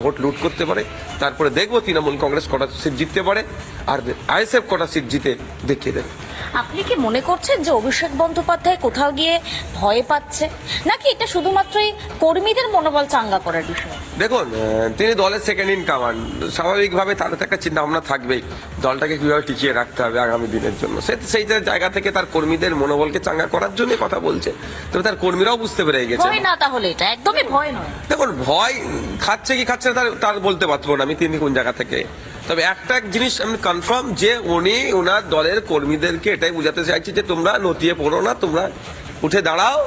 Vote লুট করতে পারে, তারপরে দেখবো তৃণমূল কংগ্রেস কটা সিট জিততে পারে আর আইএসএফ কটা সিট জিতে দেখিয়ে দেবে। আপনি কি মনে করছেন যে অভিষেক বন্দ্যোপাধ্যায় কোথাও গিয়ে ভয় পাচ্ছে, নাকি এটা শুধুমাত্রই কর্মীদের মনোবল চাঙ্গা করার বিষয়? দেখুন, তিনি দলের সেকেন্ড ইন কমান্ড, স্বাভাবিকভাবে তার একটা চিন্তা ভাবনা থাকবেই দলটাকে কিভাবে টিকিয়ে রাখতে হবে আগামী দিনের জন্য। সেই জায়গা থেকে তার কর্মীদের মনোবলকে চাঙ্গা করার জন্য কথা বলছে। তবে তার কর্মীরাও বুঝতে পেরে গেছে ভয় না, তাহলে এটা একদমই ভয় নয়। দেখুন, ভয় খাচ্ছে কি খাচ্ছে না তার বলতে পারবো না আমি তিনি কোন জায়গা থেকে। তবে একটা জিনিস আমি কনফার্ম যে উনি ওনার দলের কর্মীদেরকে এটাই বোঝাতে চাইছি যে তোমরা নতিয়ে পড়ো না, তোমরা উঠে দাঁড়াও,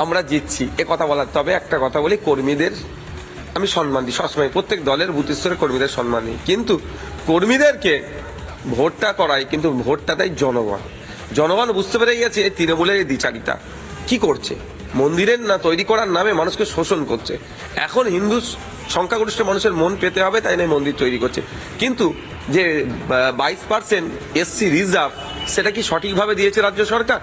আমরা জিতছি এ কথা বলার। তবে একটা কথা বলি, কর্মীদের আমি সম্মান দিই সবসময়, প্রত্যেক দলের বুথ স্তরের কর্মীদের সম্মান দিই, কিন্তু কর্মীদেরকে ভোটটা করাই, কিন্তু ভোটটা দেয় জনগণ বুঝতে পেরে গেছে এই তৃণমূলের এই দ্বিচারিতা কি করছে, মন্দিরের না তৈরি করার নামে মানুষকে শোষণ করছে। এখন হিন্দু সংখ্যাগরিষ্ঠ মানুষের মন পেতে হবে, তাই না মন্দির তৈরি করছে। কিন্তু যে 22% এসসি রিজার্ভ, সেটা কি সঠিকভাবে দিয়েছে রাজ্য সরকার?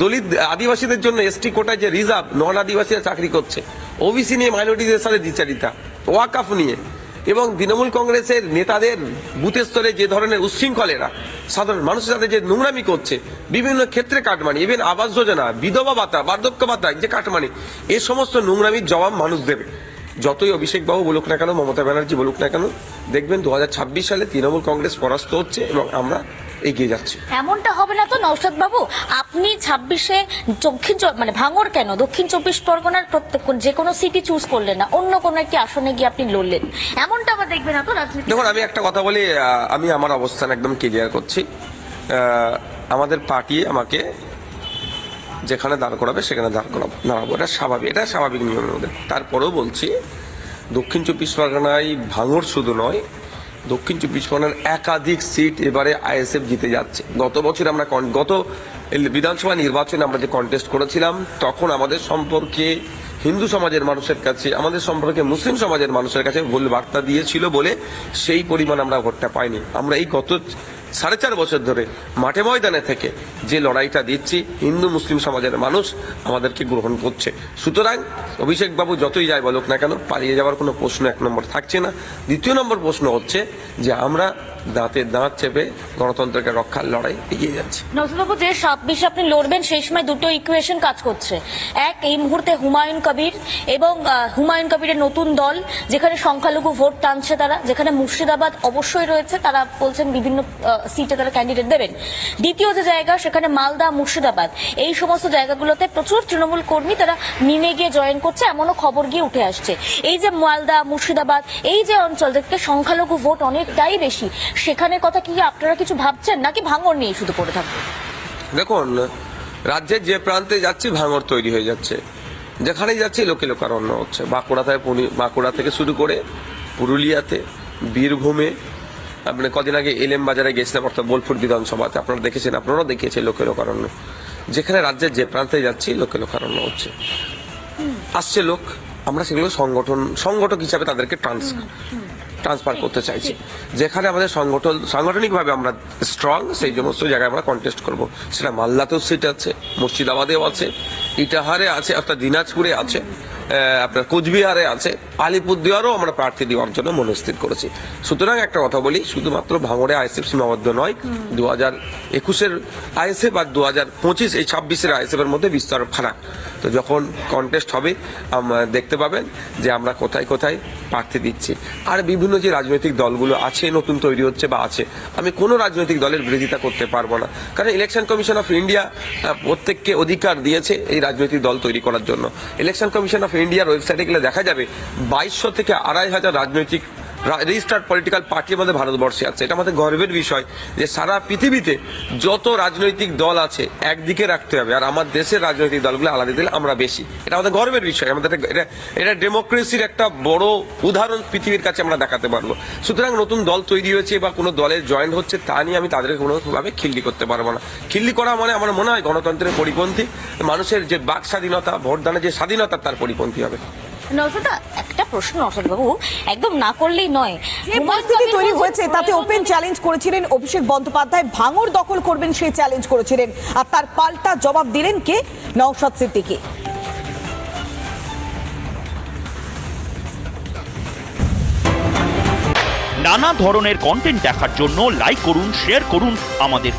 দলিত আদিবাসীদের জন্য এসটি কোটায় যে রিজার্ভ, নন আদিবাসীরা চাকরি করছে, ওবিসি নিয়ে মাইনরিটিদের সাথে দ্বিচারিতা, ওয়াকফ নিয়ে, এবং তৃণমূল কংগ্রেসের নেতাদের বুথ স্তরে যে ধরনের উচ্ছৃঙ্খলেরা সাধারণ মানুষের সাথে যে নোংরামি করছে, বিভিন্ন ক্ষেত্রে কাটমানি, ইভেন আবাস যোজনা, বিধবা ভাতা, বার্ধক্য ভাতা যে কাটমানি, এই সমস্ত নোংরামির জবাব মানুষ দেবে। যতই অভিষেক বাবু বলুক না কেন, মমতা ব্যানার্জি বলুক না কেন, দেখবেন 2026 সালে তৃণমূল কংগ্রেস পরাস্ত হচ্ছে এবং আমরা এগিয়ে যাচ্ছি। এমনটা হবে না তো নওশাদ বাবু? আপনি 26-এ মানে ভাঙড় কেন, দক্ষিণ 24 পরগনার প্রত্যেক যে কোনো সিটি চুজ করলেন না, অন্য কোনো একটি আসনে গিয়ে আপনি লড়লেন, এমনটা আবার দেখবেন না তো রাজনীতি? দেখুন, আমি একটা কথা বলি, আমি আমার অবস্থান একদম ক্লিয়ার করছি। আমাদের পার্টি আমাকে যেখানে দাঁড় করাবে সেখানে দাঁড়াবো, এটা স্বাভাবিক নিয়মের মধ্যে। তারপরেও বলছি, দক্ষিণ 24 পরগনায় ভাঙড় শুধু নয়, দক্ষিণ 24 পরগনার একাধিক সিট এবারে আইএসএফ জিতে যাচ্ছে। গত বছর আমরা গত বিধানসভা নির্বাচনে আমরা যে কন্টেস্ট করেছিলাম, তখন আমাদের সম্পর্কে হিন্দু সমাজের মানুষের কাছে, আমাদের সম্পর্কে মুসলিম সমাজের মানুষের কাছে ভুল বার্তা দিয়েছিল বলে সেই পরিমাণ আমরা ভোটটা পাইনি। আমরা এই গত 4.5 বছর ধরে মাঠে ময়দানে থেকে যে লড়াইটা দিচ্ছি, হিন্দু মুসলিম সমাজের মানুষ আমাদেরকে গ্রহণ করছে। সুতরাং অভিষেক বাবু যতই যাই বলুক না কেন, পালিয়ে যাওয়ার কোনো প্রশ্ন 1 নম্বর থাকছে না। দ্বিতীয় নম্বর প্রশ্ন হচ্ছে যে আমরা দাঁতে দাঁত চেপে গণতন্ত্রকে রক্ষার লড়াই এগিয়ে যাচ্ছি। নওশাদবাবু, যে 26-এ আপনি লড়বেন সেই সময় দুটো ইকুয়েশন কাজ করছে। এক, এই মুহূর্তে হুমায়ুন কবির এবং হুমায়ুন কবিরের নতুন দল, যেখানে সংখ্যালঘু ভোট টানছে তারা, যেখানে মুর্শিদাবাদ অবশ্যই রয়েছে, তারা বলছেন বিভিন্ন সিটে তারা ক্যান্ডিডেট দেবেন। দ্বিতীয় যে জায়গা, সেখানে মালদা, মুর্শিদাবাদ, এই সমস্ত জায়গাগুলোতে প্রচুর তৃণমূল কর্মী তারা নেমে গিয়ে জয়েন করছে, এমনও খবর গিয়ে উঠে আসছে। এই যে মালদা, মুর্শিদাবাদ, এই যে অঞ্চল থেকে সংখ্যালঘু ভোট অনেকটাই বেশি, সেখানে কথা কি আপনারা কিছু ভাবছেন, নাকি ভাঙড় নিয়ে শুধু পড়ে থাকবে? দেখুন, রাজ্যের যে প্রান্তে যাচ্ছি ভাঙড় তৈরি হয়ে যাচ্ছে, যেখানেই যাচ্ছি লোকারণ্য হচ্ছে। বাঁকুড়া থেকে শুরু করে পুরুলিয়াতে, বীরভূমে, আপনি কদিন আগে এলএম বাজারে গেছিলাম, অর্থাৎ বোলপুর বিধানসভাতে, আপনারা দেখেছেন, আপনারাও দেখিয়েছেন লোকারণ্য। যেখানে রাজ্যের যে প্রান্তে যাচ্ছি লোকারণ্য হচ্ছে, আসছে লোক, আমরা সেগুলো সংগঠক হিসাবে তাদেরকে ট্রান্সফার করতে চাইছি। যেখানে আমাদের সাংগঠনিকভাবে আমরা স্ট্রং, সেই সমস্ত জায়গায় আমরা কন্টেস্ট করব। সেটা মালদাতেও সিট আছে, মুর্শিদাবাদেও আছে, ইটাহারে আছে, অর্থাৎ দিনাজপুরে আছে, আপনার কোচবিহারে আছে, আলিপুরদুয়ারও আমরা প্রার্থী দেওয়ার জন্য মনস্থির করেছি। সুতরাং একটা কথা বলি, শুধুমাত্র ভাঙড়ে আইএসএফ সীমাবদ্ধ নয়, 2021-এর আইএসএফ আর 2025 এই 26-এর আইএসএফ এর মধ্যে বিস্তর ফারাক। তো যখন কন্টেস্ট হবে দেখতে পাবেন যে আমরা কোথায় কোথায় প্রার্থী দিচ্ছি। আর বিভিন্ন যে রাজনৈতিক দলগুলো আছে, নতুন তৈরি হচ্ছে বা আছে, আমি কোনো রাজনৈতিক দলের বিরোধিতা করতে পারবো না, কারণ ইলেকশন কমিশন অফ ইন্ডিয়া প্রত্যেককে অধিকার দিয়েছে এই রাজনৈতিক দল তৈরি করার জন্য। ইলেকশন কমিশন অফ ইন্ডিয়ার ওয়েবসাইটে গেলে দেখা যাবে 2200 থেকে 2500 রাজনৈতিক রেজিস্টার্ড পলিটিক্যাল পার্টি আমাদের ভারতবর্ষে আছে। এটা আমাদের গর্বের বিষয় যে সারা পৃথিবীতে যত রাজনৈতিক দল আছে একদিকে রাখতে হবে, আর আমার দেশের রাজনৈতিক দলগুলো আলাদা দিলে আমরা বেশি। এটা আমাদের গর্বের বিষয়, আমাদের এটা ডেমোক্রেসির একটা বড় উদাহরণ পৃথিবীর কাছে আমরা দেখাতে পারবো। সুতরাং নতুন দল তৈরি হয়েছে বা কোনো দলের জয়েন হচ্ছে, তা নিয়ে আমি তাদেরকে কোনোভাবে খিল্লি করতে পারবো না। খিল্লি করা মানে আমার মনে হয় গণতন্ত্রের পরিপন্থী, মানুষের যে বাক স্বাধীনতা, ভোটদানের যে স্বাধীনতা, তার পরিপন্থী হবে। নওশাদা, একটা প্রশ্ন নওশাদ বাবু, একদম না করলেই নয়। যে পরিস্থিতি তৈরি হয়েছে তাতে ওপেন চ্যালেঞ্জ করেছিলেন অভিষেক বন্দ্যোপাধ্যায়, ভাঙড় দখল করবেন সেই চ্যালেঞ্জ করেছিলেন, আর তার পাল্টা জবাব দিলেন কে? নওশাদ সিদ্দিকী। নানা ধরনের কন্টেন্ট দেখার জন্য লাইক করুন, শেয়ার করুন আমাদের